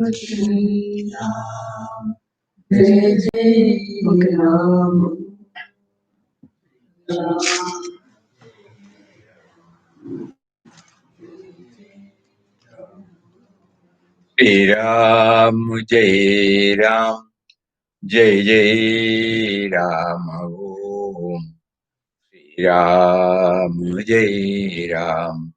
Shri Ram, Jai Jai Ram, Shri Ram, Jai Ram, Jai Jai Ram, Om. Shri Ram, Jai Ram,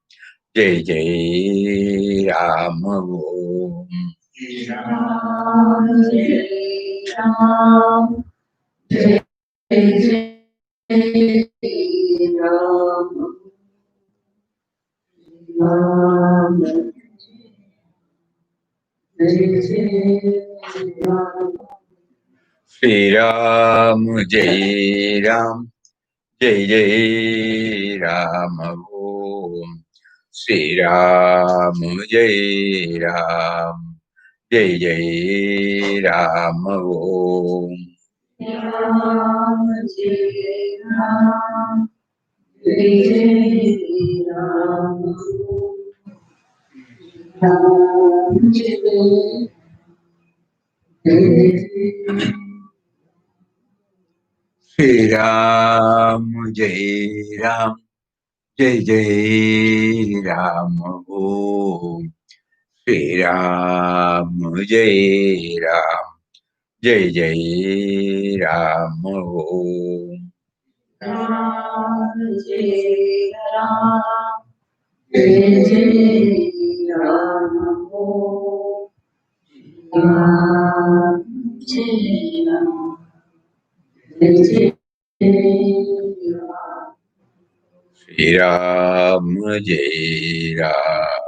Jai Jai Ram, Om. Shri Ram, Jai Ram, Jai Jai Ram, Ram, Jai Jai Ram. Shri Ram, Jai Ram, Jai Jai Ram, Om. Shri Ram, Jai Ram, Jai Jai Ram, Om. Ram, Jai Ram, Jai Jai Ram, Ram, Jai Jai. Shri Ram, Jai Ram, Jai Jai Ram, Om. Shri Ram, Jai Ram, Jai Jai Ram, Om. Ram, Jai Ram, Jai Jai Ram, Ram, Jai Ram, Jai Jai Ram. Shri Ram, Jai Ram,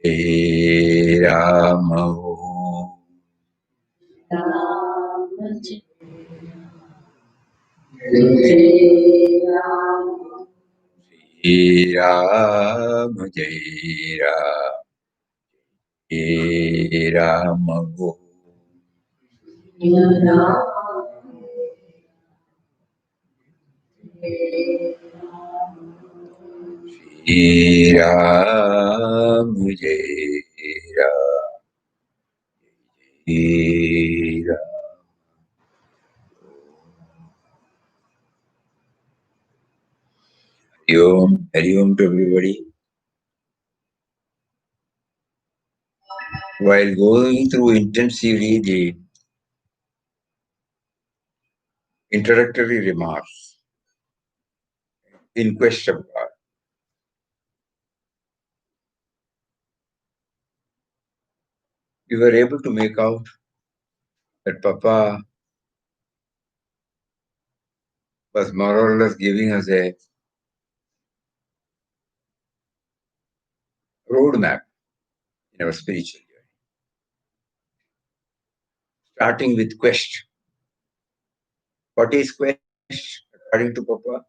Jai Ram, Om. Ram, Jai Jai Ram, Shri Ram, Jai Ram, Jai Ram, Om. Shri Ram, Jai Ram, Jai Ram. Hari Om to everybody. While going through intensively the introductory remarks in quest of God, we were able to make out that Papa was more or less giving us a roadmap in our spiritual journey. Starting with quest. What is quest, according to Papa?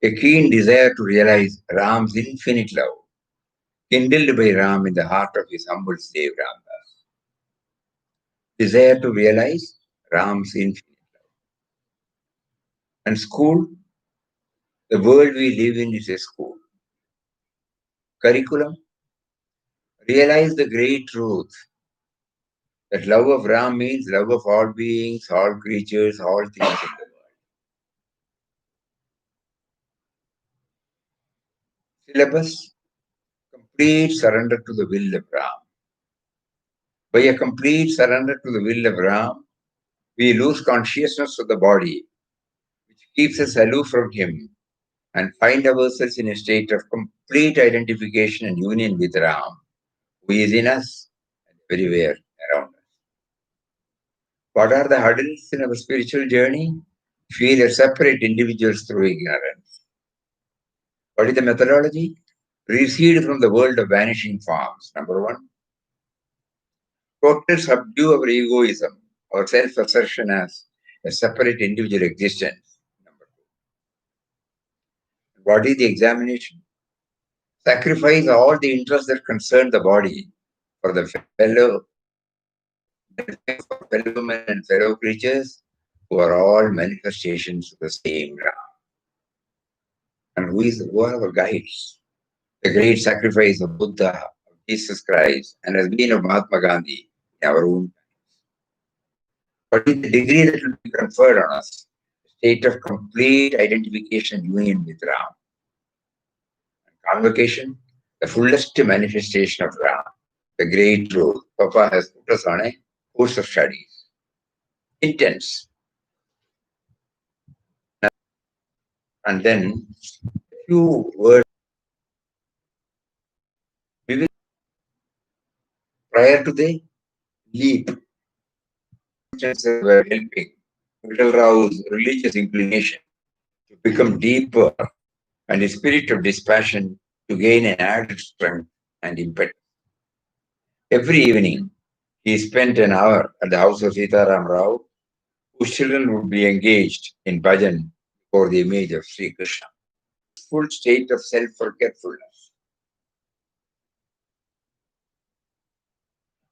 A keen desire to realize Ram's infinite love, kindled by Ram in the heart of his humble slave Ramdas. Desire to realize Ram's infinite love. And school, the world we live in is a school. Curriculum, realize the great truth that love of Ram means love of all beings, all creatures, all things in the world. Syllabus, complete surrender to the will of Ram. By a complete surrender to the will of Ram, we lose consciousness of the body, which keeps us aloof from him, and find ourselves in a state of complete identification and union with Ram, who is in us and everywhere around us. What are the hurdles in our spiritual journey? Feel as separate individuals through ignorance. What is the methodology? Recede from the world of vanishing forms. Number one, total subdue our egoism, our self-assertion as a separate individual existence. Number two, what is the examination? Sacrifice all the interests that concern the body for the fellow men and fellow creatures who are all manifestations of the same Ram. And who are our guides? The great sacrifice of Buddha, of Jesus Christ and has been of Mahatma Gandhi in our own times. What is the degree that will be conferred on us? A state of complete identification, union with Ram. Convocation, the fullest manifestation of Ram, the great truth. Papa has put us on a course of studies. Intense. And then a few words. We will, prior to the leap, were helping Vital Rao's religious inclination to become deeper and a spirit of dispassion to gain an added strength and impetus. Every evening, he spent an hour at the house of Sitaram Rao, whose children would be engaged in bhajan before the image of Sri Krishna. Full state of self-forgetfulness.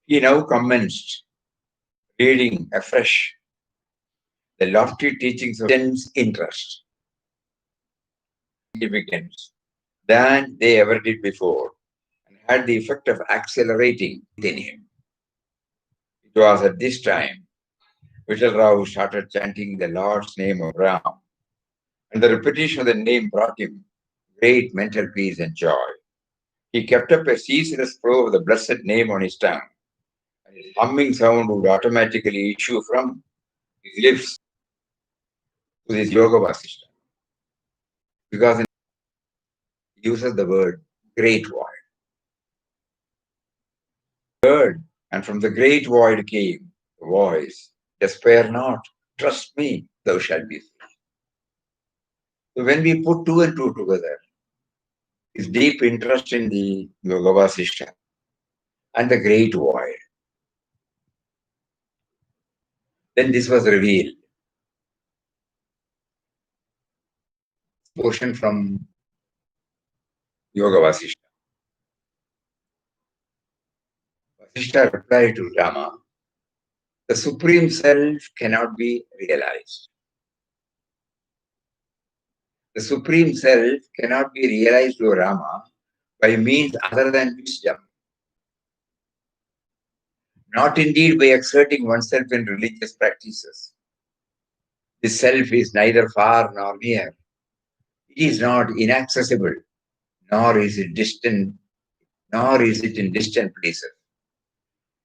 He now commenced reading afresh the lofty teachings of intense interest, significance than they ever did before, and had the effect of accelerating within him. It was at this time Vital Rao started chanting the Lord's name of Ram, and the repetition of the name brought him great mental peace and joy. He kept up a ceaseless flow of the blessed name on his tongue, and his humming sound would automatically issue from his lips to this Yoga Vasishtha, because he uses the word great void. Heard, and from the great void came the voice, despair not, trust me, thou shalt be free. So when we put two and two together, his deep interest in the Yoga Vasishtha and the great void, then this was revealed. Portion from Yoga Vasishtha. Vasishtha replied to Rama, the Supreme Self cannot be realized. The Supreme Self cannot be realized, O Rama, by means other than wisdom. Not indeed by exerting oneself in religious practices. This self is neither far nor near. It is not inaccessible, nor is it distant, nor is it in distant places.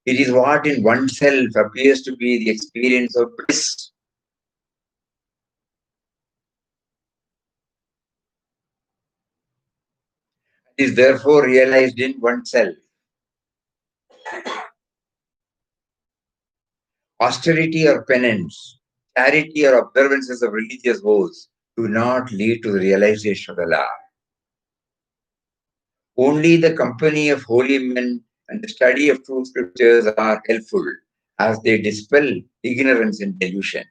It is what in oneself appears to be the experience of bliss. It is therefore realized in oneself. Austerity or penance, charity or observances of religious vows do not lead to the realization of the Lord. Only the company of holy men and the study of true scriptures are helpful as they dispel ignorance and delusion.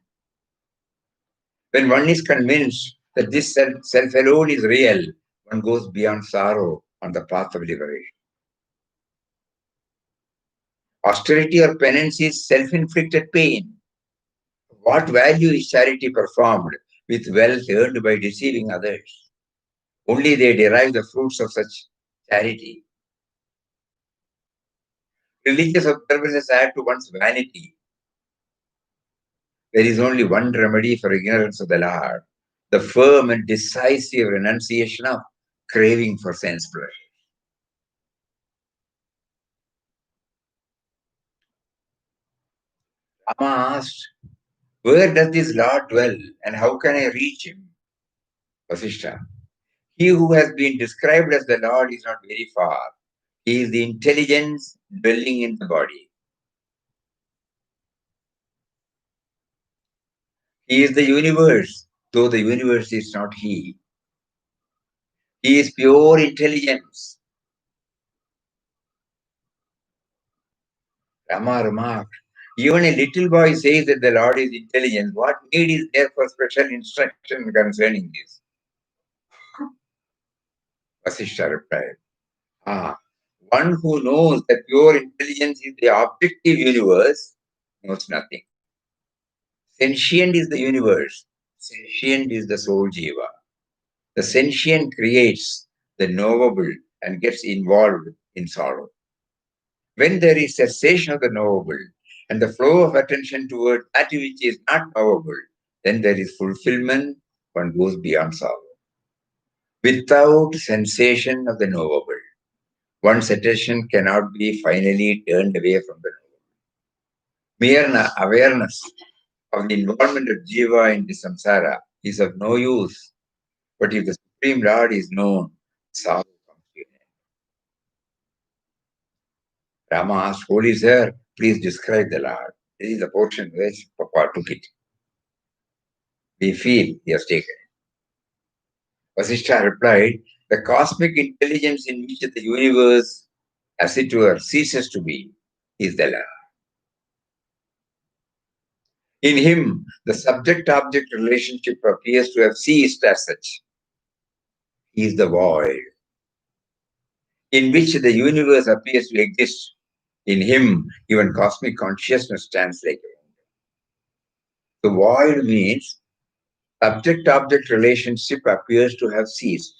When one is convinced that this self alone is real, one goes beyond sorrow on the path of liberation. Austerity or penance is self-inflicted pain. What value is charity performed with wealth earned by deceiving others? Only they derive the fruits of such charity. Religious observances add to one's vanity. There is only one remedy for ignorance of the Lord, the firm and decisive renunciation of craving for sense pleasure. Rama asked, where does this Lord dwell and how can I reach him? Vasishtha, he who has been described as the Lord is not very far. He is the intelligence dwelling in the body. He is the universe, though the universe is not he. He is pure intelligence. Rama remarked, even a little boy says that the Lord is intelligence. What need is there for special instruction concerning this? Vasishtha replied, one who knows that pure intelligence is the objective universe knows nothing. Sentient is the universe. Sentient is the soul jiva. The sentient creates the knowable and gets involved in sorrow. When there is cessation of the knowable and the flow of attention toward that which is not knowable, then there is fulfillment, one goes beyond sorrow. Without sensation of the knowable, one's attention cannot be finally turned away from the knowable. Mere awareness of the involvement of jiva in the samsara is of no use. But if the Supreme Lord is known, sorrow comes to an end. Rama asked, Holy Sir, please describe the Lord. This is the portion where Papa took it. We feel he has taken it. Vasishtha replied, the cosmic intelligence in which the universe, as it were, ceases to be, is the Lord. In him, the subject-object relationship appears to have ceased as such. He is the void, in which the universe appears to exist. In him, even cosmic consciousness stands like a the void means subject-object relationship appears to have ceased.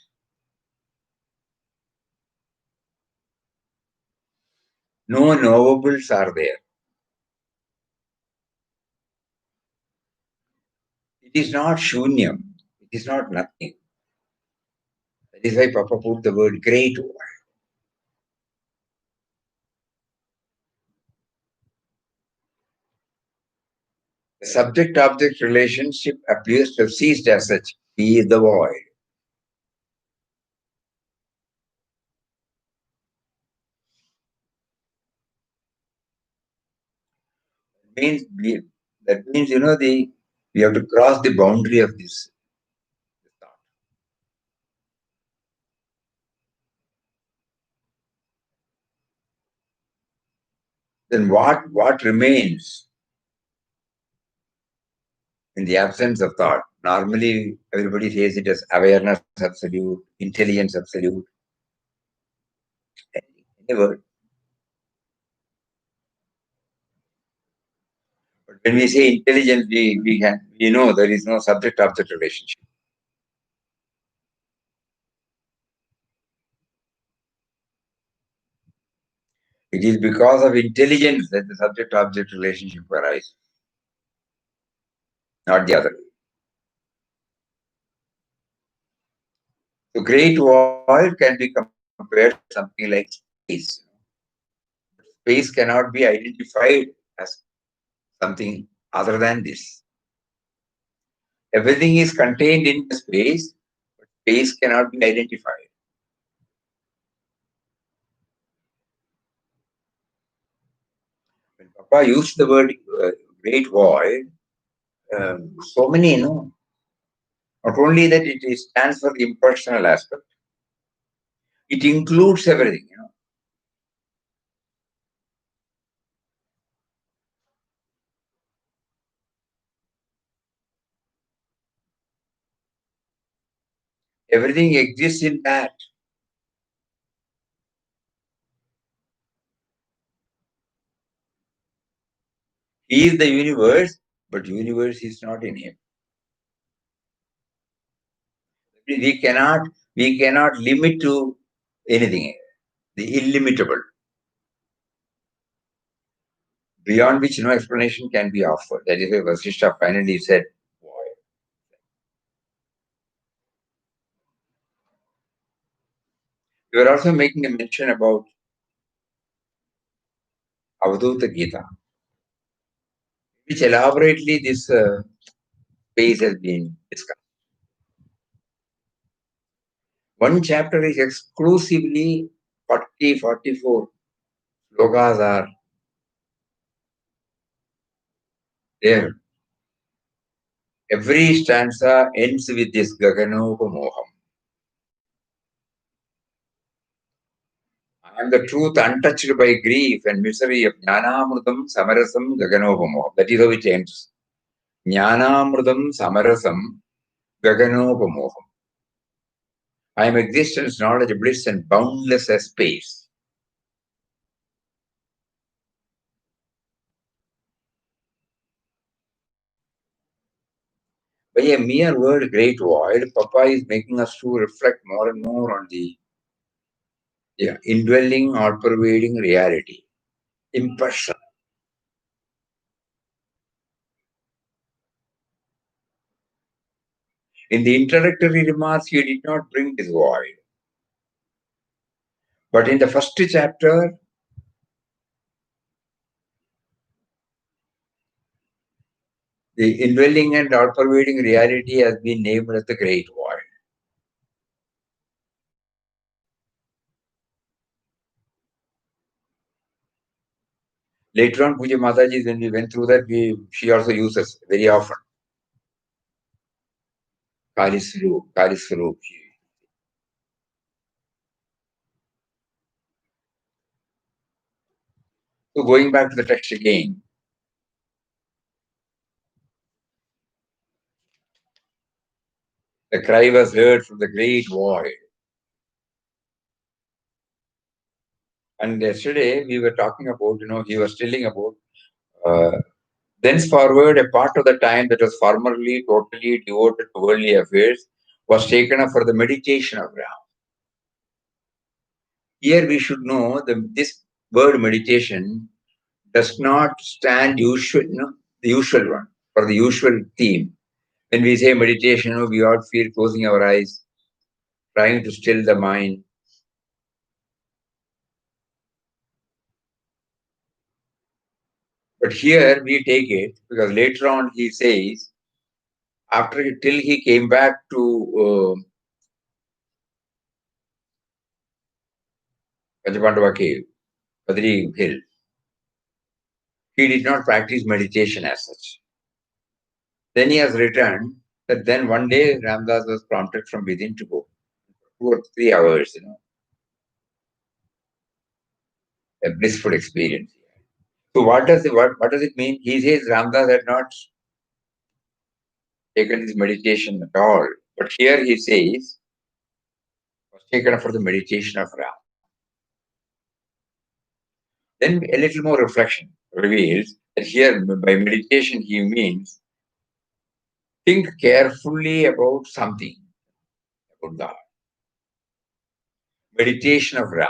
No knowables are there. It is not shunyam. It is not nothing. That is why Papa put the word great void. The subject-object relationship appears to have ceased as such. He is the void. Means that means we have to cross the boundary of this thought. Then what remains in the absence of thought? Normally, everybody says it as awareness absolute, intelligence absolute. Any word. But when we say intelligence, we know there is no subject-object relationship. It is because of intelligence that the subject-object relationship arises, not the other way. So great void can be compared to something like space. Space cannot be identified as something other than this. Everything is contained in the space, but space cannot be identified. When Papa used the word great void, so many, not only that it stands for the impersonal aspect, it includes everything, Everything exists in that. He is the universe, but universe is not in him. We cannot limit to anything, the illimitable, beyond which no explanation can be offered. That is why Vasishtha finally said, void. We are also making a mention about Avadhuta Gita, which elaborately this space has been discussed. One chapter is exclusively 44 slokas are there. Every stanza ends with this Gaganopamoham. I am the truth untouched by grief and misery of Jnanamrutam Samarasam Gaganopamoham. That is how it ends. Jnanamrutam Samarasam Gaganopamoham. I am existence, knowledge, bliss, and boundless as space. By a mere word, great void, Papa is making us to reflect more and more on the indwelling or pervading reality. impersonal. In the introductory remarks, he did not bring this void. But in the first chapter, the indwelling and all-pervading reality has been named as the great void. Later on, Puja Mataji, when we went through that, she also uses very often Kali Swarup, Kali Swarup. So going back to the text again, the cry was heard from the great void. And yesterday we were talking about, he was telling about thenceforward a part of the time that was formerly totally devoted to worldly affairs was taken up for the meditation of Ram. Here we should know that this word meditation does not stand the usual one or the usual theme. When we say meditation, we all feel closing our eyes, trying to still the mind. But here we take it because later on he says, till he came back to Pajapandava cave, Padri Hill, he did not practice meditation as such. Then he has returned that then one day Ramdas was prompted from within to go 2 or 3 hours, a blissful experience. So what does it mean? He says Ramdas had not taken this meditation at all. But here he says was taken up for the meditation of Ram. Then a little more reflection reveals that here by meditation he means think carefully about something, about the meditation of Ram.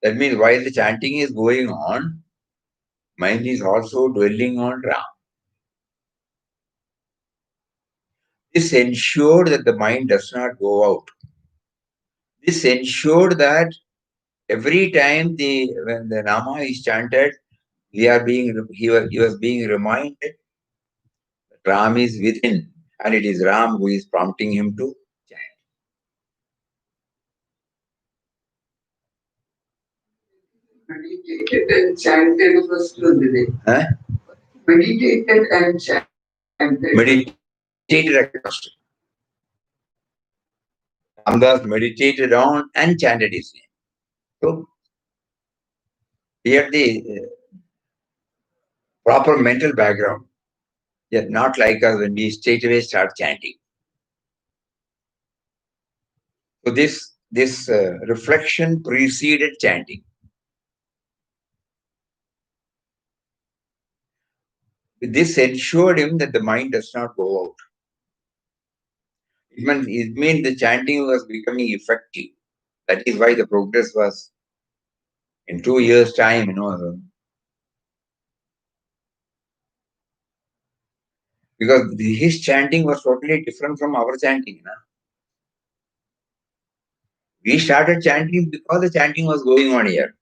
That means while the chanting is going on, mind is also dwelling on Ram. This ensured that the mind does not go out. This ensured that every time when the Nama is chanted, he was being reminded that Ram is within, and it is Ram who is prompting him to chant. Meditated and chanted first today. Huh? Meditated and chanted. Meditated at first. Ramdas meditated on and chanted his name. So here the proper mental background. Yet not like us when we straight away start chanting. So this reflection preceded chanting. This ensured him that the mind does not go out. It meant the chanting was becoming effective. That is why the progress was in 2 years' time, because his chanting was totally different from our chanting. We started chanting because the chanting was going on here.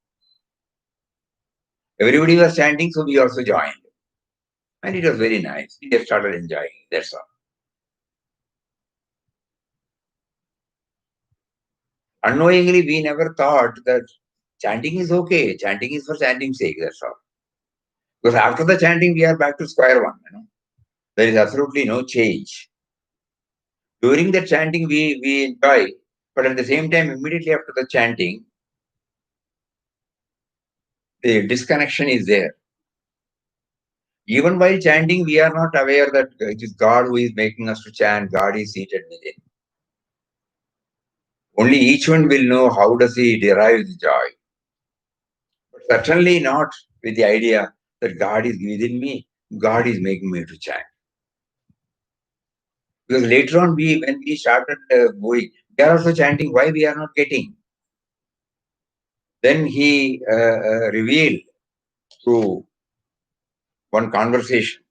Everybody was chanting, so we also joined. And it was very nice. We just started enjoying. That's all. Unknowingly, we never thought that chanting is okay. Chanting is for chanting's sake. That's all. Because after the chanting, we are back to square one. There is absolutely no change. During the chanting, we enjoy, but at the same time, immediately after the chanting, the disconnection is there. Even while chanting, we are not aware that it is God who is making us to chant. God is seated within. Only each one will know how does he derive the joy. But certainly not with the idea that God is within me. God is making me to chant. Because later on, when we started going, we are also chanting. Why we are not getting? Then he revealed through one conversation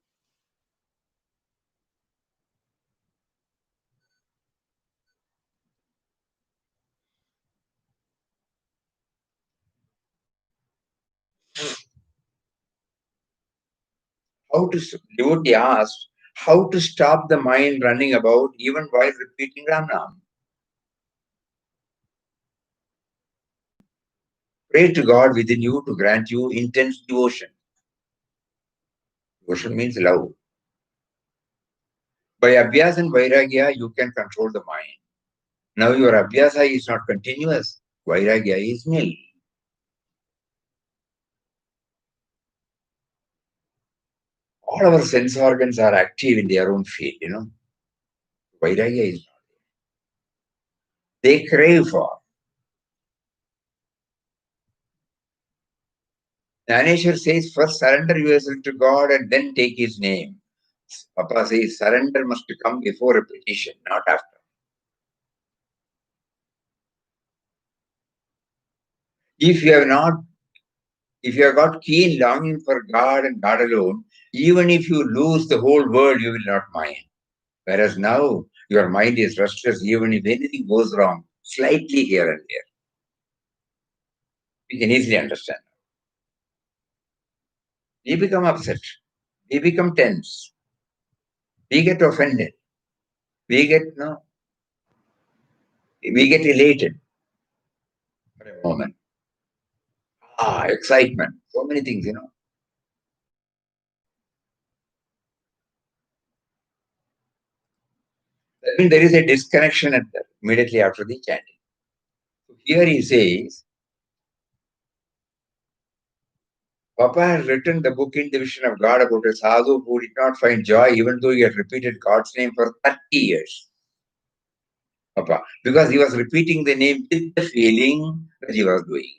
how to, devotee asked, how to stop the mind running about even while repeating Ram Nam. Pray to God within you to grant you intense devotion. Devotion means love. By abhyas and vairagya, you can control the mind. Now your abhyasa is not continuous. Vairagya is nil. All our sense organs are active in their own field. Vairagya is not. They crave for. Dhaneshwar says, first surrender yourself to God and then take his name. Papa says, surrender must come before repetition, not after. If you have not, if you have got keen longing for God and God alone, even if you lose the whole world, you will not mind. Whereas now, your mind is restless even if anything goes wrong, slightly here and there. We can easily understand. We become upset. We become tense. We get offended. We get no. We get elated for a moment. Excitement. So many things. That means there is a disconnection immediately after the chanting. So here he says, Papa has written the book in the Vision of God about a sadhu who did not find joy even though he had repeated God's name for 30 years. Papa, because he was repeating the name with the feeling that he was doing.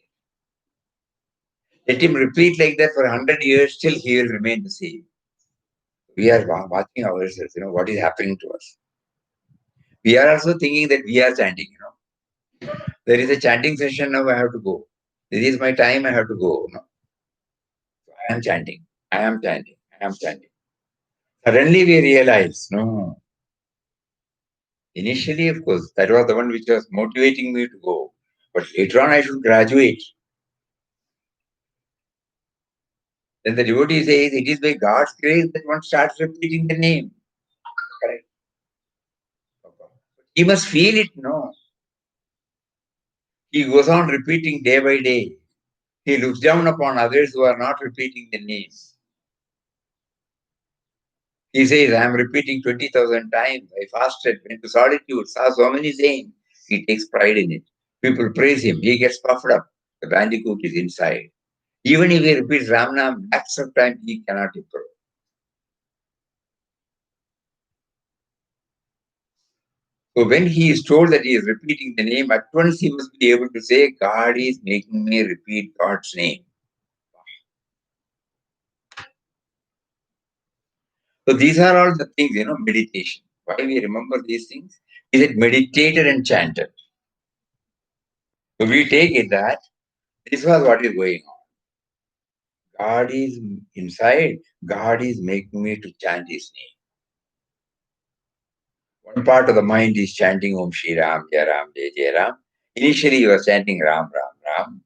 Let him repeat like that for 100 years, still he will remain the same. We are watching ourselves, what is happening to us. We are also thinking that we are chanting. There is a chanting session now, I have to go. This is my time, I have to go. No? I am chanting, I am chanting, I am chanting. Suddenly we realize, no. Initially, of course, that was the one which was motivating me to go. But later on, I should graduate. Then the devotee says, it is by God's grace that one starts repeating the name. Correct. He must feel it, no. He goes on repeating day by day. He looks down upon others who are not repeating the name. He says, I am repeating 20,000 times. I fasted, went to solitude, saw so many saints. He takes pride in it. People praise him. He gets puffed up. The bandicoot is inside. Even if he repeats Ramnam lakhs of times, he cannot improve. So when he is told that he is repeating the name, at once he must be able to say, God is making me repeat God's name. So these are all the things, meditation. Why we remember these things? Is it meditated and chanted? So we take it that this was what is going on. God is inside, God is making me to chant his name. One part of the mind is chanting Om Shri Ram, Jai Ram, Jai Jai Ram. Initially he was chanting Ram, Ram, Ram.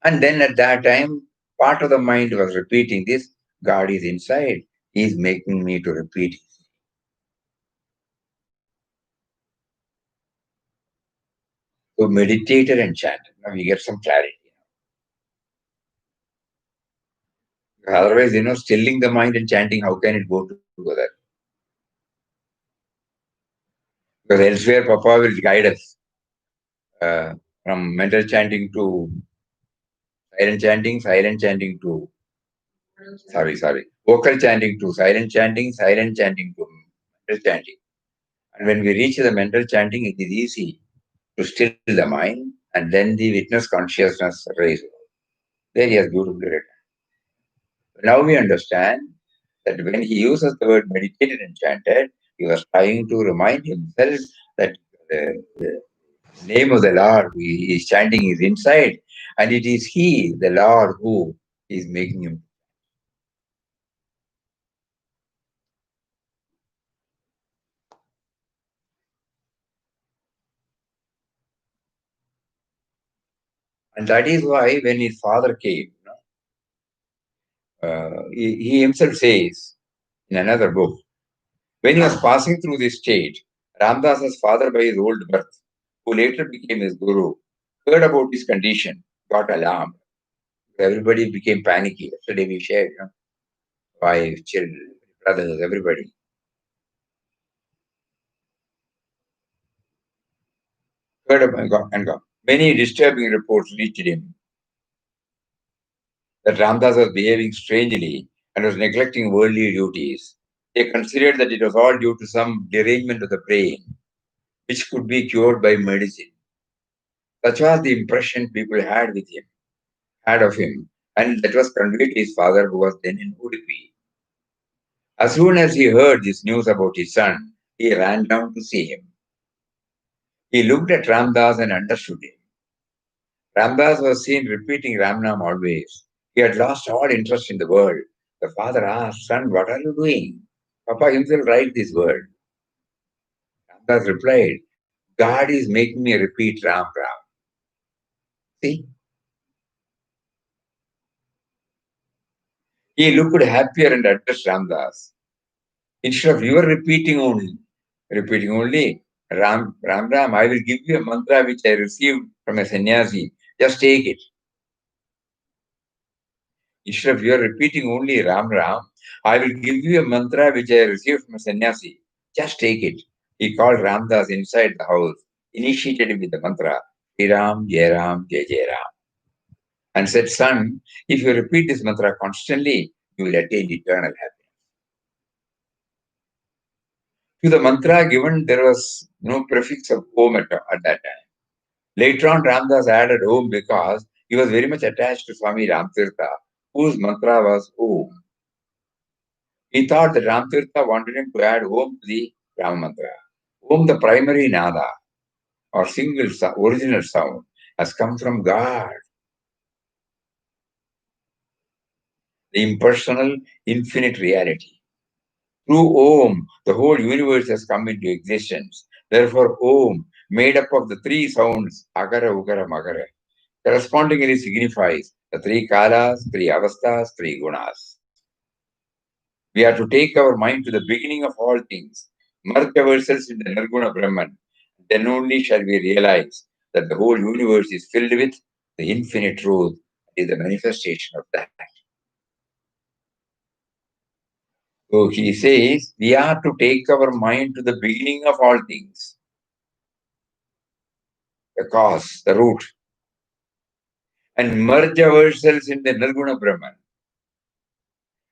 And then at that time, part of the mind was repeating this, God is inside, he is making me to repeat. So meditated and chanted. Now we get some clarity. Otherwise, stilling the mind and chanting, how can it go together? Because elsewhere, Papa will guide us from mental chanting to silent chanting to, vocal chanting to silent chanting to mental chanting. And when we reach the mental chanting, it is easy to still the mind and then the witness consciousness raises. There he has beautifully written. Now we understand that when he uses the word meditated and chanted, he was trying to remind himself that the name of the Lord he is chanting is inside, And it is He, the Lord, who is making him. And that is why when his father came, he himself says in another book, when he was passing through this state, Ramdas's father by his old birth, who later became his guru, heard about his condition, got alarmed. Everybody became panicky. Yesterday we shared, wife, children, brothers, everybody. Heard about and got. Many disturbing reports reached him that Ramdas was behaving strangely and was neglecting worldly duties. They considered that it was all due to some derangement of the brain, which could be cured by medicine. Such was the impression people had of him, and that was conveyed to his father, who was then in Udupi. As soon as he heard this news about his son, he ran down to see him. He looked at Ramdas and understood him. Ramdas was seen repeating Ramnam always. He had lost all interest in the world. The father asked, "Son, what are you doing?" Papa himself writes this word. Ramdas replied, "God is making me repeat Ram Ram." See, he looked happier and addressed Ramdas. Instead of your repeating only Ram Ram Ram, I will give you a mantra which I received from a sannyasi. Just take it. Instead of your repeating only Ram Ram, I will give you a mantra which I received from a sannyasi. Just take it. He called Ramdas inside the house, initiated him with the mantra, Sri Ram, Jai Ram, Jai Jai Ram, and said, "Son, if you repeat this mantra constantly, you will attain eternal happiness." To the mantra given, there was no prefix of Om at that time. Later on, Ramdas added Om because he was very much attached to Swami Ramtirtha, whose mantra was Om. He thought that Ramtirtha wanted him to add Om to the Ram mantra. Om, the primary nada, or original sound, has come from God, the impersonal, infinite reality. Through Om, the whole universe has come into existence. Therefore, Om, made up of the three sounds, Agara, Ugara, Magara, correspondingly signifies the three kalas, three avasthas, three gunas. We are to take our mind to the beginning of all things, merge ourselves in the Nirguna Brahman. Then only shall we realize that the whole universe is filled with the infinite truth, is the manifestation of that. So he says, we are to take our mind to the beginning of all things, the cause, the root, and merge ourselves in the Nirguna Brahman.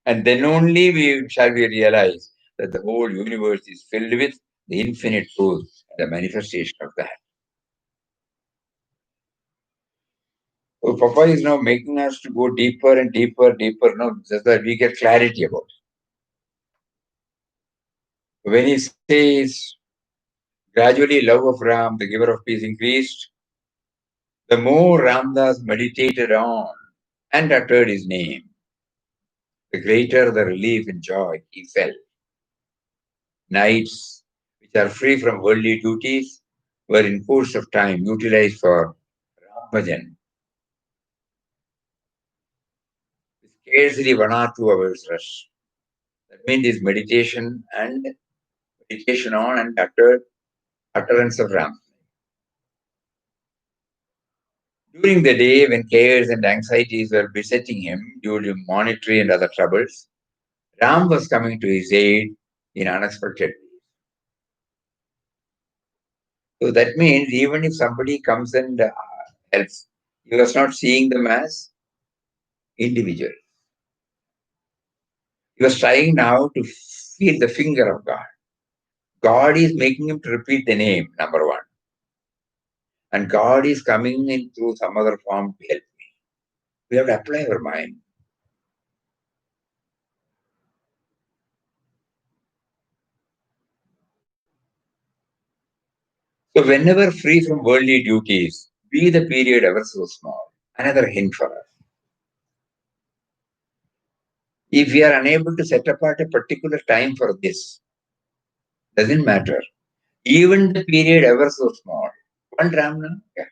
And then only shall we realize that the whole universe is filled with the infinite truth, the manifestation of that. So Papa is now making us to go deeper and deeper, deeper, now, so that we get clarity about it. When he says, gradually love of Ram, the giver of peace, increased, the more Ramdas meditated on and uttered his name, the greater the relief and joy he felt. Nights, which are free from worldly duties, were in course of time utilized for Ram Bhajan, with scarcely 1 or 2 hours rest. That means his meditation on and utterance of Ram. During the day, when cares and anxieties were besetting him due to monetary and other troubles, Ram was coming to his aid in unexpected ways. So that means even if somebody comes and helps, he was not seeing them as individuals. He was trying now to feel the finger of God. God is making him to repeat the name, number one. And God is coming in through some other form to help me. We have to apply our mind. So whenever free from worldly duties, be the period ever so small, Another hint for us. If we are unable to set apart a particular time for this, doesn't matter. Even the period ever so small. One Ramana, yeah.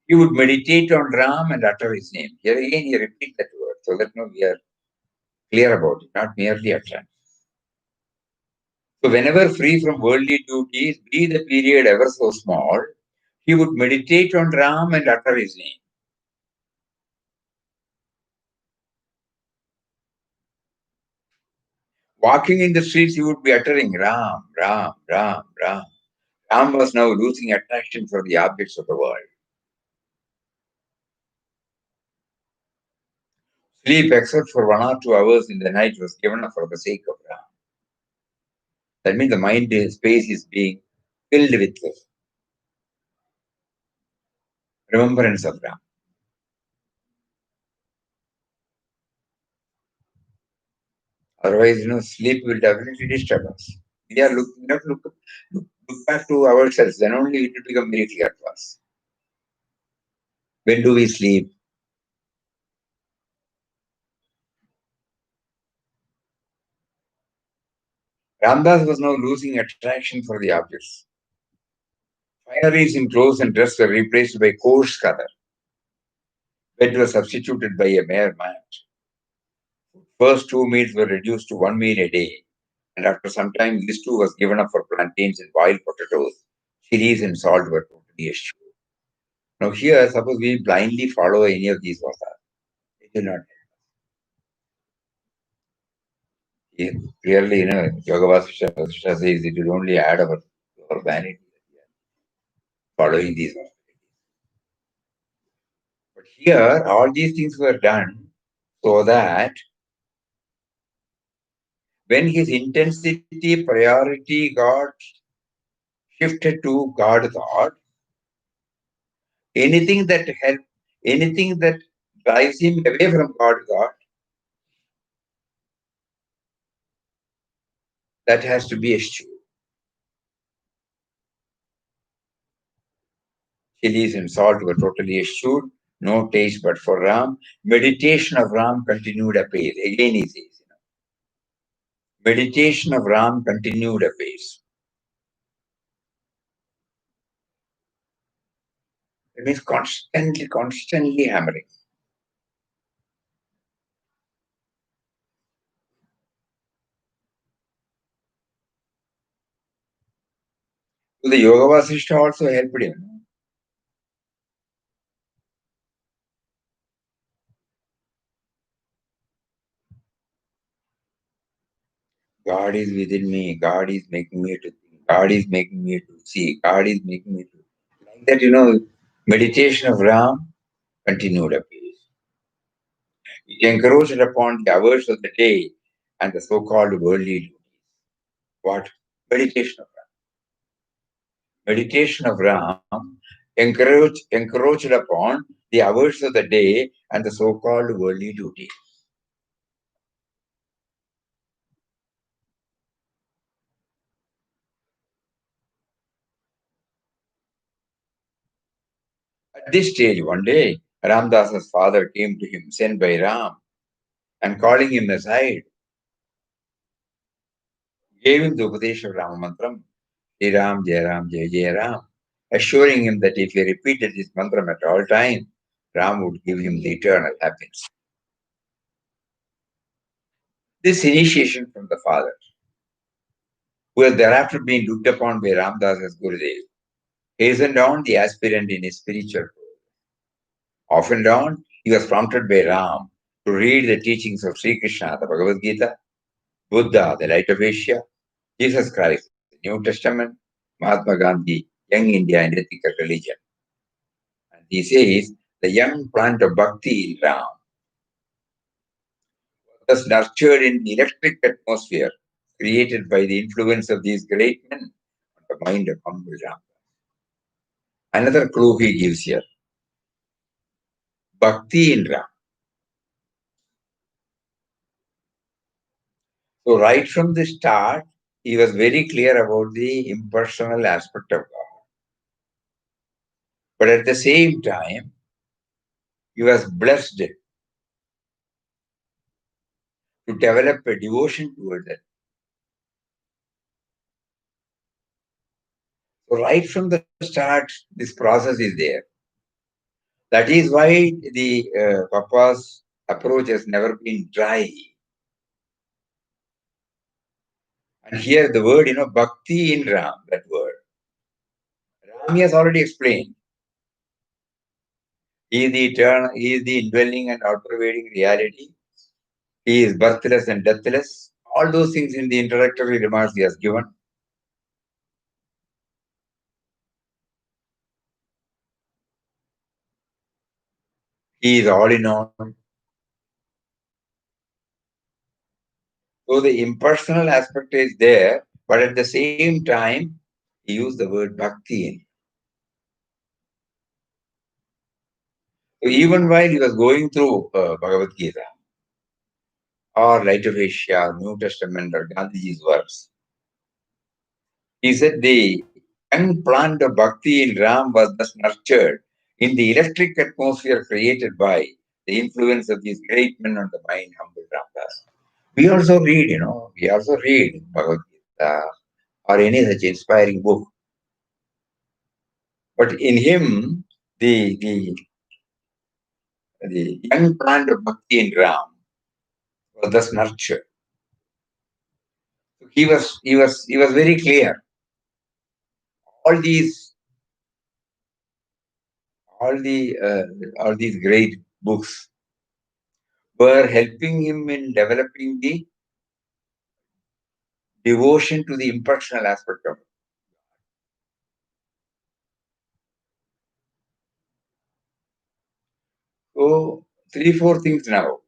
You would meditate on Ram and utter his name. Here again, you repeat that word so that no, we are clear about it, not merely utterance. So, whenever free from worldly duties, be the period ever so small, he would meditate on Ram and utter his name. Walking in the streets, he would be uttering Ram, Ram, Ram, Ram. Ram was now losing attraction for the objects of the world. Sleep, except for 1 or 2 hours in the night, was given up for the sake of Ram. That means the mind space is being filled with remembrance of Ram. Otherwise, sleep will definitely disturb us. We have to look back to ourselves, then only it will become very clear to us. When do we sleep? Ramdas was now losing attraction for the objects. Fineries in clothes and dress were replaced by coarse color. Bed was substituted by a mere mat. First 2 meals were reduced to 1 meal a day, and after some time, this too was given up for plantains and boiled potatoes. Chilies and salt were totally eschewed. Now, here, suppose we blindly follow any of these vasas, it will not. Clearly, Yoga Vasishtha says it will only add our vanity following these vasas. But here, all these things were done so that when his intensity, priority got shifted to God thought, anything that help, anything that drives him away from God thought, that has to be eschewed. Chilies and salt were totally eschewed, no taste but for Ram. Meditation of Ram continued apace. Again, he says, meditation of Ram continued apace. It means constantly hammering. So the Yoga Vasishtha also helped him. God is within me. God is making me to think. God is making me to see. God is making me to. Like that, meditation of Ram continued apace. It encroached upon the hours of the day and the so called worldly duties. What? Meditation of Ram. Meditation of Ram encroached upon the hours of the day and the so called worldly duties. At this stage, one day, Ramdas's father came to him, sent by Ram, and calling him aside, gave him the Upadesha of Rama Mantram, Jai Ram, Jai Ram, Jai Jai Ram, assuring him that if he repeated this mantram at all times, Ram would give him the eternal happiness. This initiation from the father, who has thereafter been looked upon by Ramdas as Gurudev, hastened on the aspirant in his spiritual growth. Off and on, he was prompted by Ram to read the teachings of Sri Krishna, the Bhagavad Gita, Buddha, the light of Asia, Jesus Christ, the New Testament, Mahatma Gandhi, Young India and ethical religion. And he says, the young plant of bhakti in Ram was nurtured in the electric atmosphere created by the influence of these great men on the mind of humble Ram. Another clue he gives here, bhakti in Ram. So right from the start, he was very clear about the impersonal aspect of God. But at the same time, he was blessed to develop a devotion toward that. So right from the start, this process is there. That is why the Papa's approach has never been dry. And here the word, bhakti in Ram, that word. Ram has already explained. He is the eternal, he is the indwelling and outpervading reality. He is birthless and deathless. All those things in the introductory remarks he has given. He is all in all. So the impersonal aspect is there, but at the same time, he used the word bhakti in. So even while he was going through Bhagavad Gita or Light of Asia, New Testament or Gandhiji's works, he said the young plant of bhakti in Ram was thus nurtured in the electric atmosphere created by the influence of these great men on the mind, humble Ramdas. We also read Bhagavad Gita or any such inspiring book. But in him, the young plant of bhakti in Ram was thus nurtured. He was very clear. All these all the all these great books were helping him in developing the devotion to the impersonal aspect of it. So three, four things now.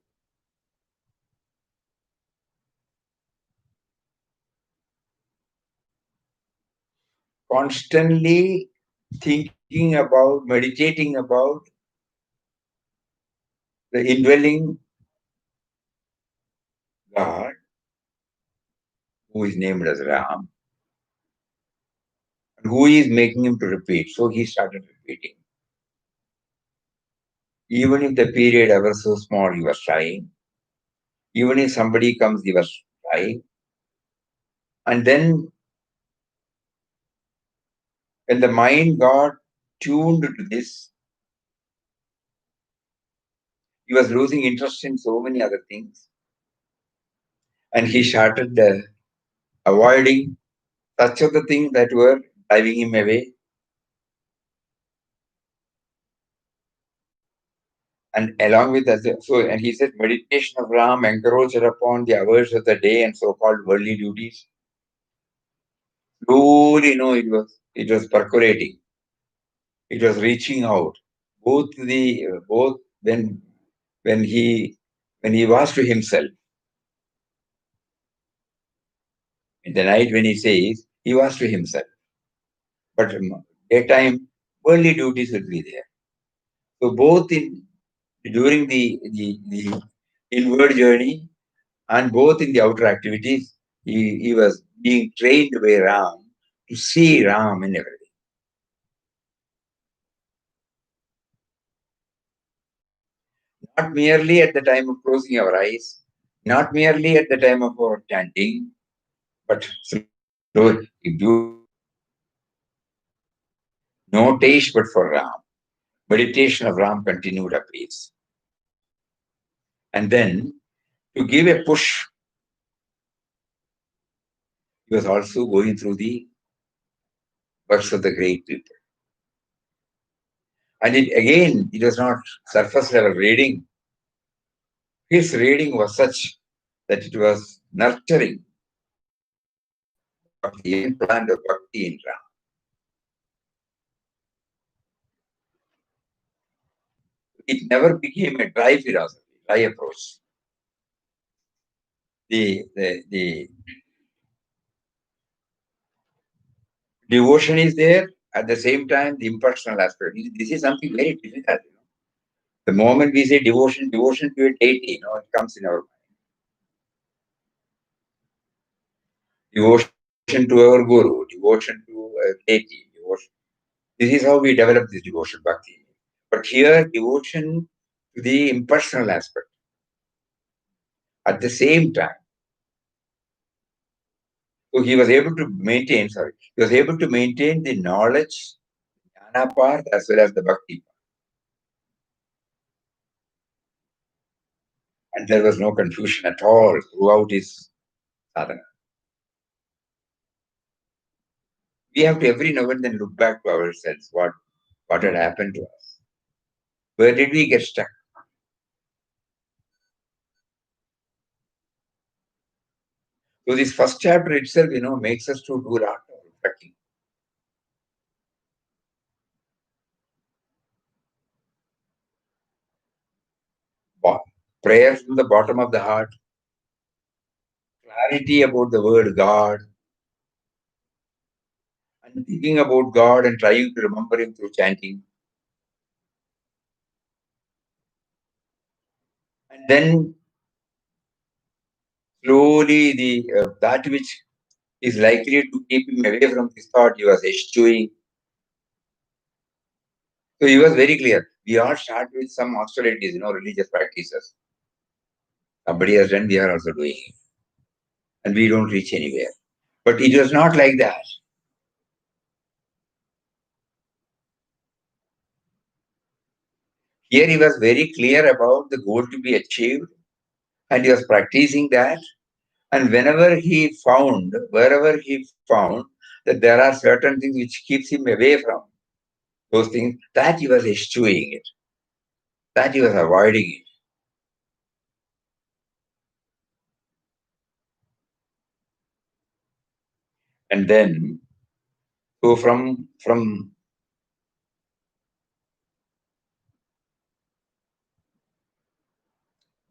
Constantly thinking about, meditating about the indwelling God, who is named as Ram, and who is making him to repeat. So he started repeating. Even if the period ever so small, he was trying. Even if somebody comes, he was trying. And then when the mind got tuned to this, he was losing interest in so many other things. And he started avoiding such of the things that were driving him away. And along with that, and he said, meditation of Ram encroached upon the hours of the day and so-called worldly duties. Slowly, it was percolating. It was reaching out. Both when he was to himself in the night when he says he was to himself, but daytime worldly duties will be there. So both in during the inward journey and both in the outer activities, he was being trained by Ram to see Ram in everything. Not merely at the time of closing our eyes, not merely at the time of our chanting, but slowly, beautifully. No taste but for Ram. Meditation of Ram continued apace. And then, to give a push, he was also going through the works of the great people. And it was not surface level reading. His reading was such that it was nurturing bhakti, young plant of bhakti in Ram. It never became a dry philosophy, dry approach. The devotion is there, at the same time, the impersonal aspect. This is something very difficult. The moment we say devotion to a deity, it comes in our mind. Devotion to our guru, devotion to a deity, devotion. This is how we develop this devotion, bhakti. But here, devotion to the impersonal aspect. At the same time, so he was able to maintain, he was able to maintain the knowledge, jnana part as well as the bhakti part. And there was no confusion at all throughout his sadhana. We have to every now and then look back to ourselves, what had happened to us. Where did we get stuck? So this first chapter itself, makes us to do a lot of reflecting. Prayer from the bottom of the heart, clarity about the word God, and thinking about God and trying to remember Him through chanting. And then slowly that which is likely to keep him away from this thought, he was eschewing. So he was very clear. We all start with some austerities, religious practices. Somebody has done, we are also doing it. And we don't reach anywhere. But it was not like that. Here he was very clear about the goal to be achieved, and he was practicing that. And wherever he found that there are certain things which keeps him away from those things, that he was eschewing it, that he was avoiding it. And then, so from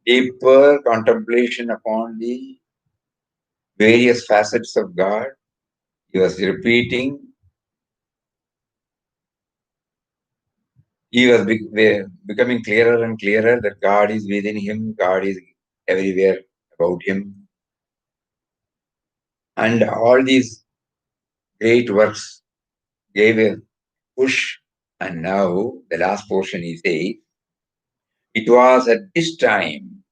deeper contemplation upon the various facets of God, he was repeating. He was becoming clearer and clearer that God is within him, God is everywhere about him. And all these great works gave a push. And now, the last portion he says, it was at this time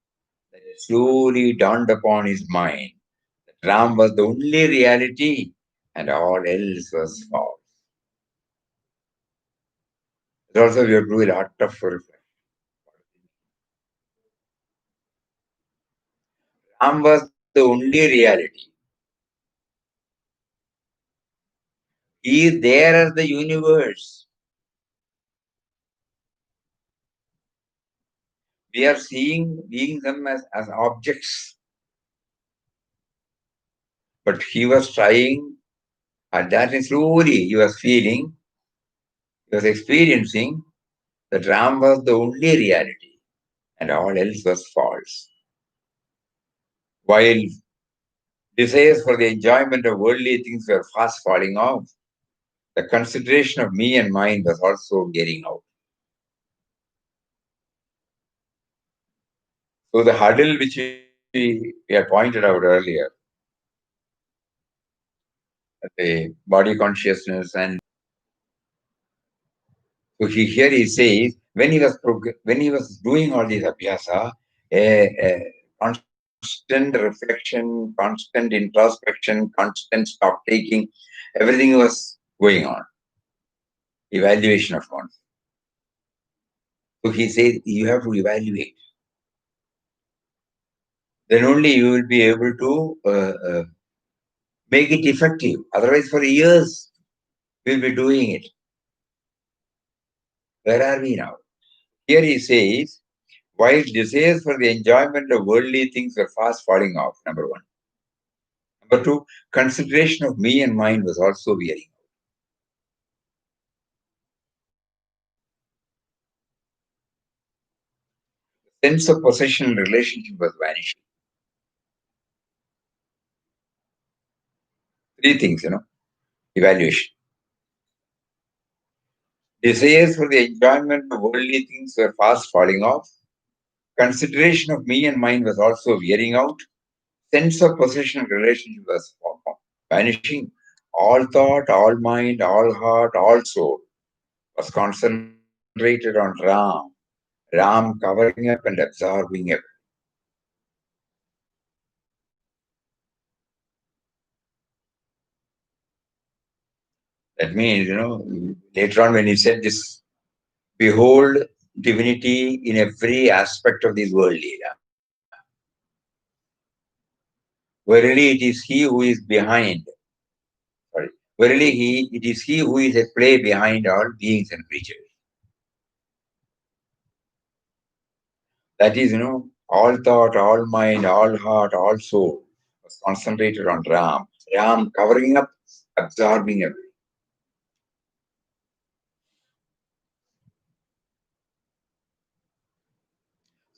that it slowly dawned upon his mind that Ram was the only reality and all else was false. Also, we have to do a lot of reflection. Ram was the only reality. He is there as the universe. We are being them as objects. But he was trying, and that is slowly he was feeling, he was experiencing that Ram was the only reality and all else was false. While desires for the enjoyment of worldly things were fast falling off, the consideration of me and mine was also getting out. So the hurdle which we had pointed out earlier, the body consciousness, and so here he says when he was doing all these abhyasa, constant reflection, constant introspection, constant stock taking, everything was going on. Evaluation of consciousness. So he says you have to evaluate. Then only you will be able to make it effective. Otherwise, for years, we'll be doing it. Where are we now? Here he says, while desires for the enjoyment of worldly things were fast falling off, number one. Number two, consideration of me and mine was also wearing out. The sense of possession and relationship was vanishing. Three things, evaluation. Desires for the enjoyment of worldly things were fast falling off. Consideration of me and mine was also wearing out. Sense of possession and relationship was vanishing. All thought, all mind, all heart, all soul was concentrated on Ram covering up and absorbing everything. That means, later on when he said this, behold divinity in every aspect of this world, Leela. Verily it is he who is behind. Sorry. It is he who is at play behind all beings and creatures. That is, all thought, all mind, all heart, all soul was concentrated on Ram. Ram covering up, absorbing everything.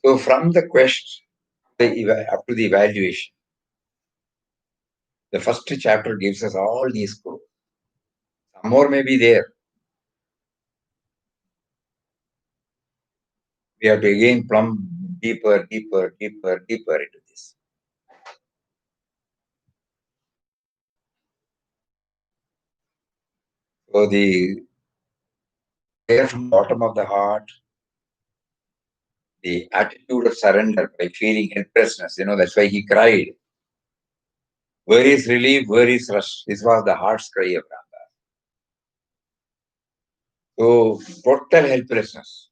So from the quest up to the evaluation, the first chapter gives us all these clues. Some more may be there. We have to again plumb deeper, deeper, deeper, deeper into this. So the prayer from the bottom of the heart, the attitude of surrender by feeling helplessness, that's why he cried. Where is relief? Where is rest? This was the heart's cry of Ram. So total helplessness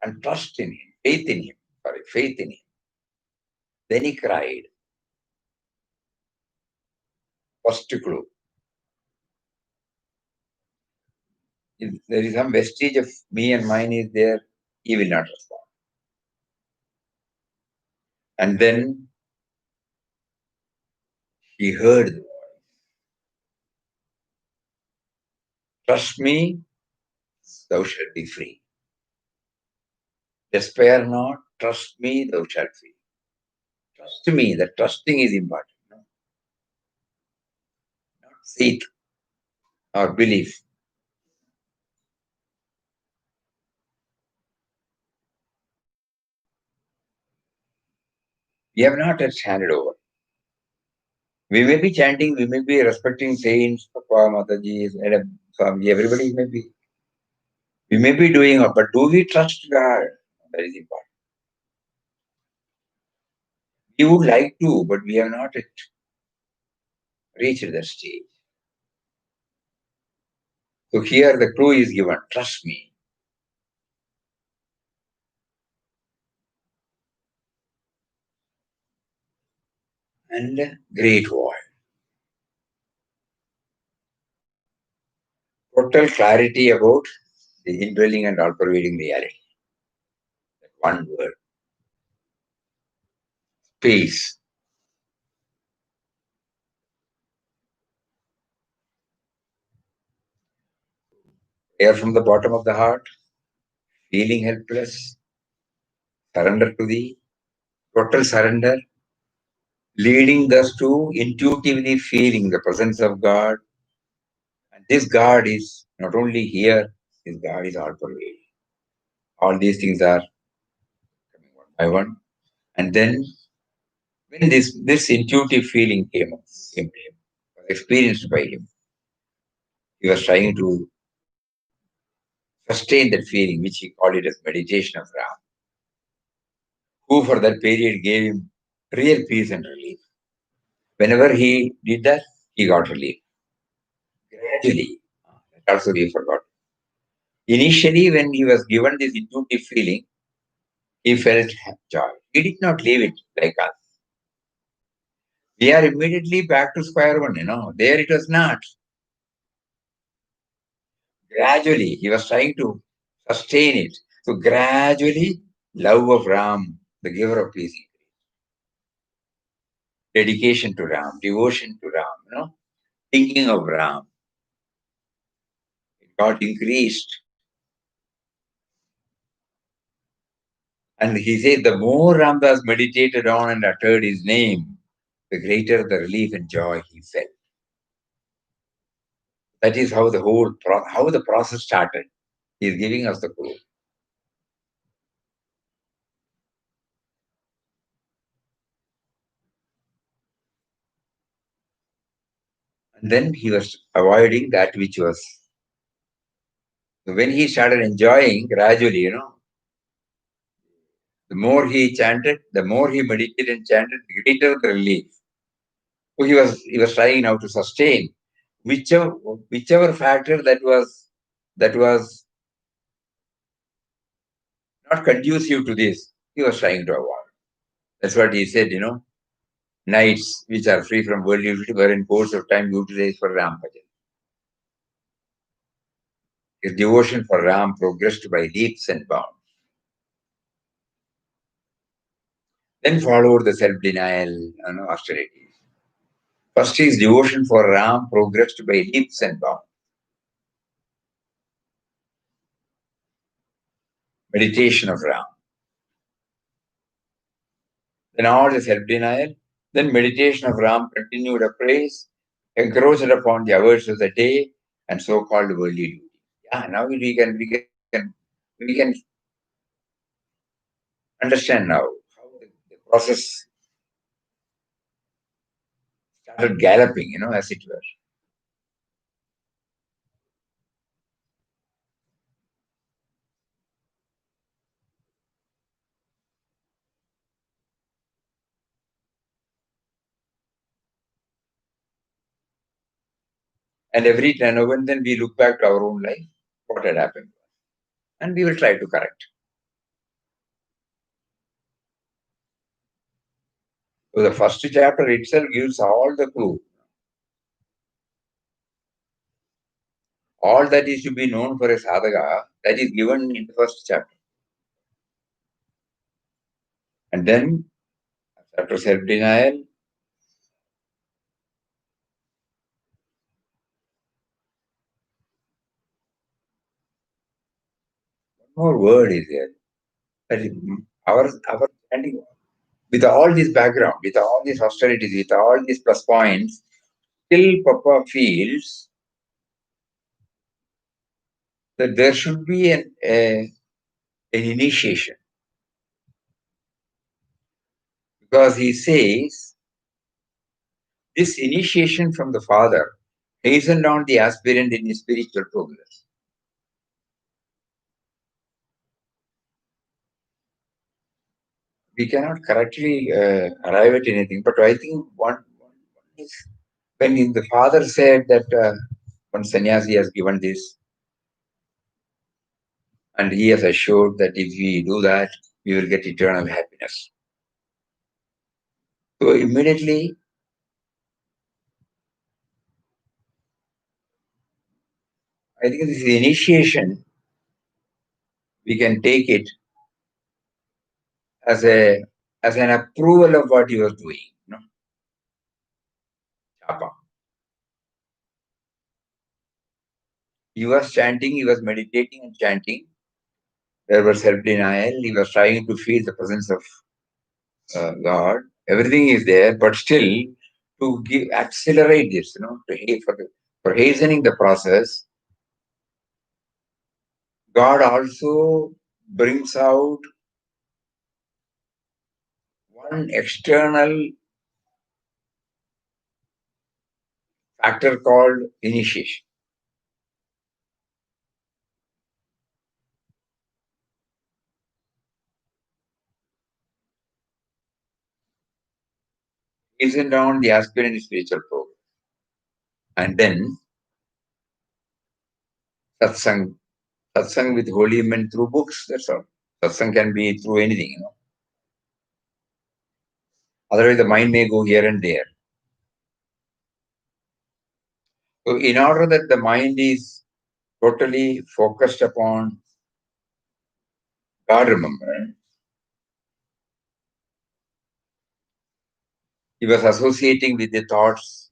and trust in him, faith in him. Then he cried. First clue. If there is some vestige of me and mine is there, he will not respond. And then he heard the voice. Trust me, thou shalt be free. Despair not, trust me, thou shalt be free. Trust me, the trusting is important. Not faith or belief. We have not yet handed over. We may be chanting, we may be respecting saints, Papa, Mataji, Swami, everybody may be. We may be doing it, but do we trust God? That is important. We would like to, but we have not yet reached that stage. So here the clue is given, trust me. And great void. Total clarity about the indwelling and all pervading reality. That one word. Peace. Air from the bottom of the heart, feeling helpless, surrender to thee, total surrender, leading us to intuitively feeling the presence of God. And this God is not only here, this God is all pervading. All these things are coming one by one. And then when this intuitive feeling came to him, was experienced by him, he was trying to sustain that feeling, which he called it as meditation of Ram, who for that period gave him real peace and relief. Whenever he did that, he got relief. Gradually, that also we forgot. Initially, when he was given this intuitive feeling, he felt joy. He did not leave it like us. We are immediately back to square one, There it was not. Gradually, he was trying to sustain it. So gradually, love of Ram, the giver of peace, dedication to Ram, devotion to Ram, thinking of Ram, it got increased. And he said, the more Ramdas meditated on and uttered his name, the greater the relief and joy he felt. That is how how the process started. He is giving us the clue. And then he was avoiding that which was So when he started enjoying gradually, the more he chanted, the more he meditated and chanted, the greater the relief. So he was trying now to sustain whichever whichever factor that was not conducive to this, he was trying to avoid. That's what he said, nights which are free from worldly utility were in course of time utilized for Ram Bhajan. His devotion for Ram progressed by leaps and bounds. Then followed the self-denial, austerities. First, his devotion for Ram progressed by leaps and bounds. Meditation of Ram. Then all the self-denial. Then meditation of Ram continued apace, encroached upon the hours of the day and so-called worldly duty. Yeah, now we can understand now how the process started galloping, as it were. And every now and then we look back to our own life, what had happened, and we will try to correct. So the first chapter itself gives all the clue. All that is to be known for a sadhaka, that is given in the first chapter. And then, after self-denial, one more word is there. That is our standing with all this background, with all these austerities, with all these plus points, still Papa feels that there should be an initiation. Because he says, this initiation from the Father hastened on the aspirant in his spiritual progress. We cannot correctly arrive at anything, but I think one is when the Father said that one sannyasi has given this, and he has assured that if we do that, we will get eternal happiness. So immediately, I think this initiation, we can take it as an approval of what he was doing. Japa. He was chanting, he was meditating and chanting. There was self-denial. He was trying to feel the presence of God. Everything is there, but still to accelerate this, for hastening the process, God also brings out one external factor called initiation. Hasten down the aspirant spiritual progress. And then satsang. Satsang with holy men through books, that's all. Satsang can be through anything, Otherwise, the mind may go here and there. So, in order that the mind is totally focused upon God remembrance, he was associating with the thoughts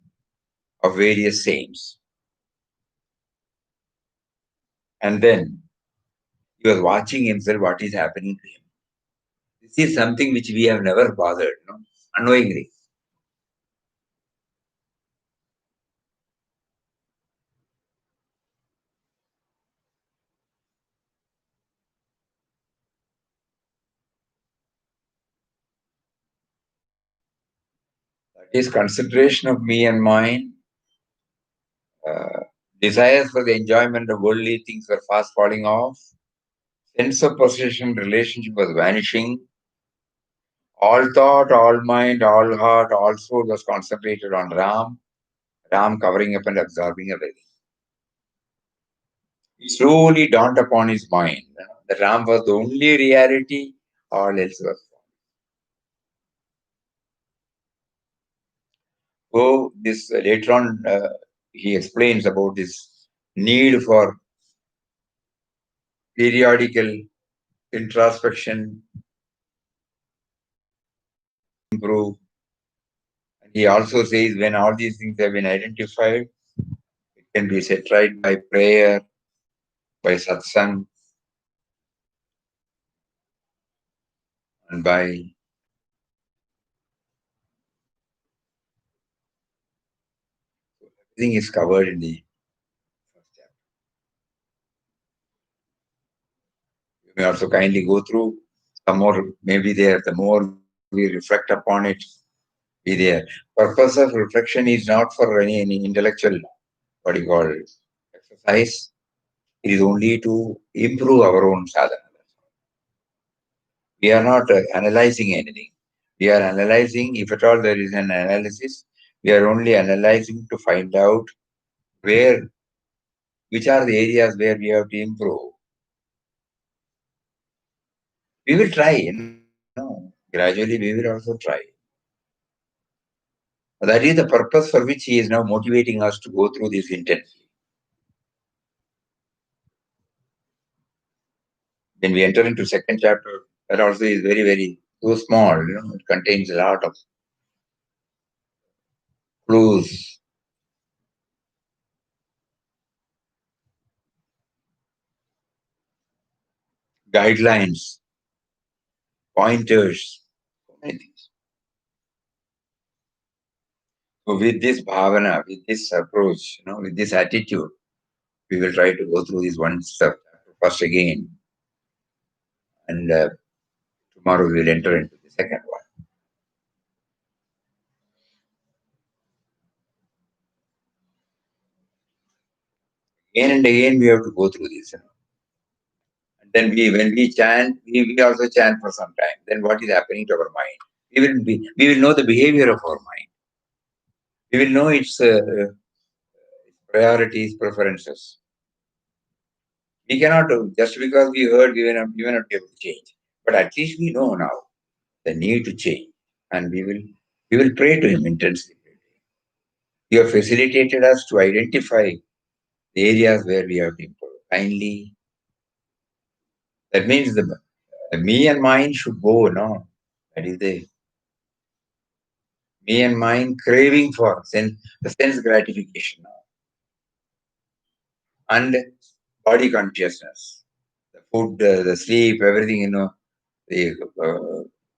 of various saints. And then he was watching himself, what is happening to him. This is something which we have never bothered, unknowingly. That is consideration of me and mine, Desires for the enjoyment of worldly things were fast falling off. Sense of possession relationship was vanishing. All thought, all mind, all heart, all soul was concentrated on Ram. Ram covering up and absorbing everything. It slowly dawned upon his mind that Ram was the only reality, all else was. So this later on he explains about this need for periodical introspection, improve. And he also says when all these things have been identified, it can be set right by prayer, by satsang, and by everything is covered in the first chapter. You may also kindly go through some more, maybe there. The more we reflect upon it, be there. Purpose of reflection is not for any intellectual, what you call, exercise. It is only to improve our own sadhana. We are not analyzing anything. We are analyzing, if at all there is an analysis, we are only analyzing to find out where, which are the areas where we have to improve. We will try, gradually we will also try. That is the purpose for which he is now motivating us to go through this intensely. When we enter into second chapter, that also is very, very so small, it contains a lot of clues, guidelines, pointers, so many things. So with this bhavana, with this approach, with this attitude, we will try to go through this one step first again, and tomorrow we will enter into the second one. Again and again we have to go through this. And then when we chant, we also chant for some time. Then what is happening to our mind? We will know the behavior of our mind. We will know its priorities, preferences. We cannot do just because we heard, we may not be able to change. But at least we know now the need to change, and we will pray to him intensely. You have facilitated us to identify the areas where we have to improve. Kindly, that means the me and mine should go, no? That is the me and mine craving for the sense gratification now. And body consciousness, the food, the sleep, everything, the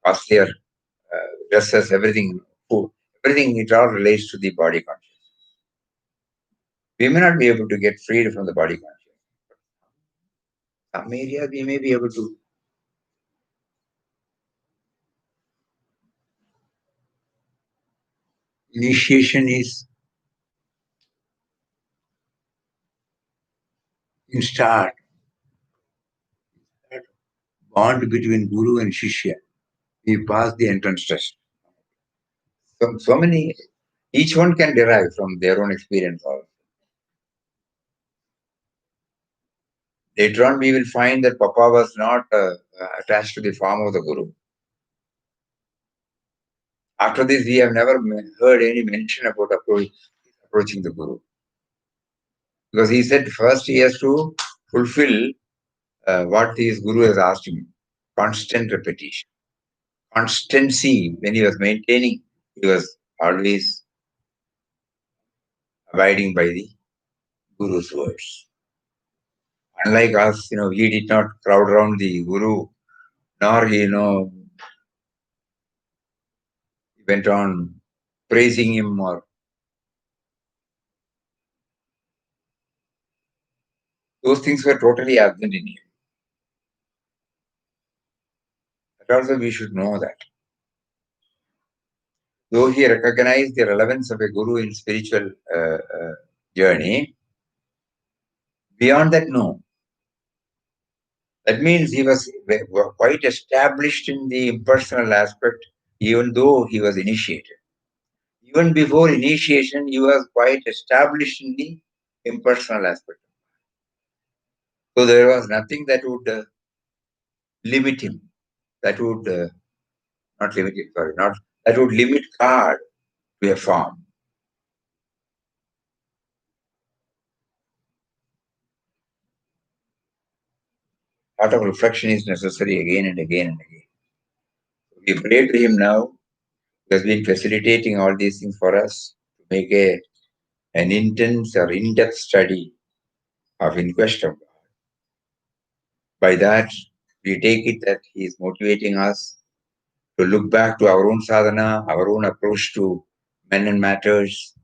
costlier dresses, everything, food, everything, it all relates to the body consciousness. We may not be able to get freed from the body consciousness. Some areas we may be able to. Initiation is in start, bond between Guru and Shishya. We pass the entrance test. So many, each one can derive from their own experience also. Later on, we will find that Papa was not attached to the form of the Guru. After this, we have never heard any mention about approaching the Guru. Because he said first he has to fulfill what his Guru has asked him. Constant repetition. Constancy, when he was maintaining, he was always abiding by the Guru's words. Unlike us, he did not crowd around the Guru, nor he, went on praising him, or those things were totally absent in him. But also we should know that. Though he recognized the relevance of a Guru in spiritual journey, Beyond that, no. That means he was quite established in the impersonal aspect, even though he was initiated. Even before initiation, he was quite established in the impersonal aspect. So there was nothing that would limit him. That would not limit him. Sorry, not that would limit God to a form. Lot of reflection is necessary again and again and again. We pray to him now. He has been facilitating all these things for us to make an intense or in-depth study of Inquest of God. By that, we take it that he is motivating us to look back to our own sadhana, our own approach to men and matters,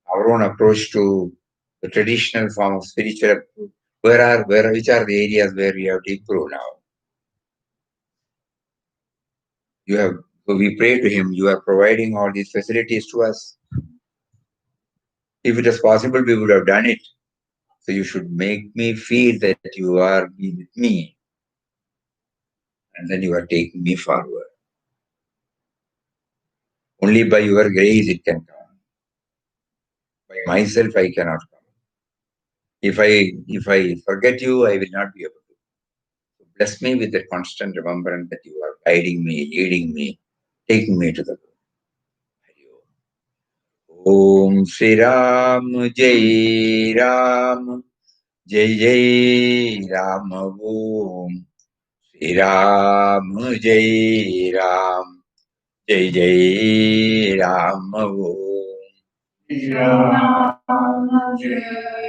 our own approach to the traditional form of spiritual. Which are the areas where we have to improve now? So we pray to him. You are providing all these facilities to us. If it was possible, we would have done it. So you should make me feel that you are with me, and then you are taking me forward. Only by your grace it can come. By myself I cannot come. If I forget you, I will not be able to. So bless me with that constant remembrance that you are guiding me, leading me, taking me to the goal. Om Shri Ram Jai Ram Jai Jai Ram Om Shri Ram Jai Ram Jai Jai Ram Om Shri Ram Jai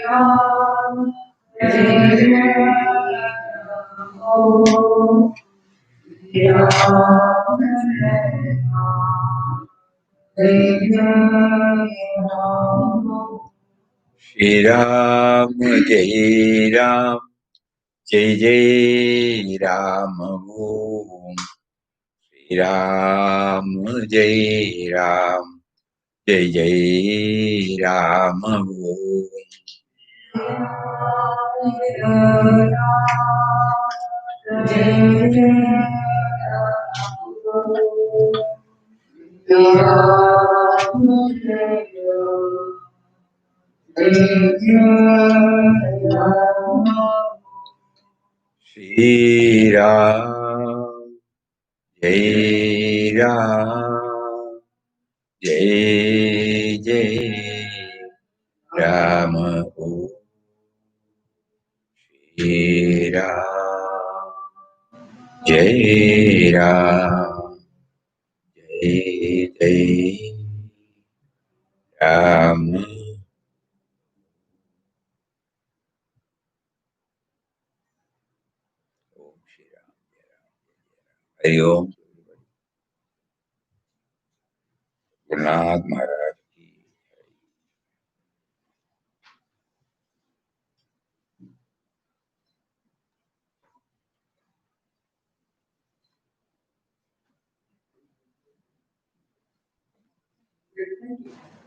Ram Jai Jai Ram Shri Ram Jai Ram Jai Jai Ram Shri Ram Jai Ram Jai Jai Ram Om Shri Ram Jai Ram Jai Jai Ram Om Shri Ram Jai Ram Jai Jai Ram Om Shri Ram Jai Ram Jai Jai Ram. Om Shri Ram. Hari Om. Gurnath Maharaj ki. Thank you.